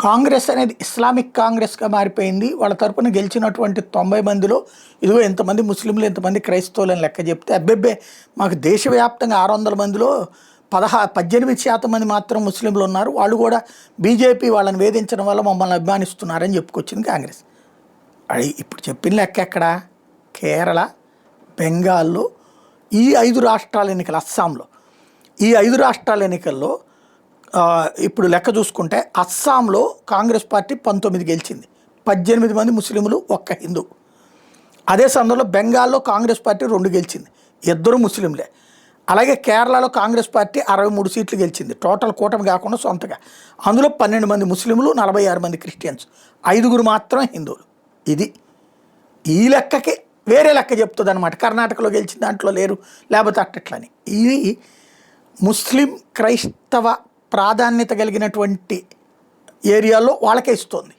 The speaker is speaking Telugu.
కాంగ్రెస్ అనేది ఇస్లామిక్ కాంగ్రెస్గా మారిపోయింది. వాళ్ళ తరపున గెలిచినటువంటి 90 మందిలో ఇదిగో ఎంతమంది ముస్లింలు, ఎంతమంది క్రైస్తవులని లెక్క చెప్తే అబ్బెబ్బే మాకు దేశవ్యాప్తంగా 600 మందిలో 18% మంది మాత్రం ముస్లింలు ఉన్నారు. వాళ్ళు కూడా బీజేపీ వాళ్ళని వేధించడం వల్ల మమ్మల్ని అభిమానిస్తున్నారని చెప్పుకొచ్చింది కాంగ్రెస్. అది ఇప్పుడు చెప్పిన లెక్క ఎక్కడ? కేరళ, బెంగాల్లో ఈ 5 రాష్ట్రాల ఎన్నికలు, అస్సాంలో ఈ 5 రాష్ట్రాల ఎన్నికల్లో ఇప్పుడు లెక్క చూసుకుంటే అస్సాంలో కాంగ్రెస్ పార్టీ 19 గెలిచింది, 18 మంది ముస్లింలు, 1 హిందూ. అదే సందర్భంలో బెంగాల్లో కాంగ్రెస్ పార్టీ 2 గెలిచింది, 2 ముస్లింలే. అలాగే కేరళలో కాంగ్రెస్ పార్టీ 63 సీట్లు గెలిచింది, టోటల్ కూటమి కాకుండా సొంతగా. అందులో 12 మంది ముస్లింలు, 46 మంది క్రిస్టియన్స్, 5 మాత్రం హిందువులు. ఇది ఈ లెక్కకి వేరే లెక్క చెప్తుంది అనమాట. కర్ణాటకలో గెలిచిన దాంట్లో లేరు, లేకపోతే అట్టట్లని. ఇది ముస్లిం క్రైస్తవ ప్రాధాన్యత కలిగినటువంటి ఏరియాలో వాళ్ళకే ఇస్తుంది.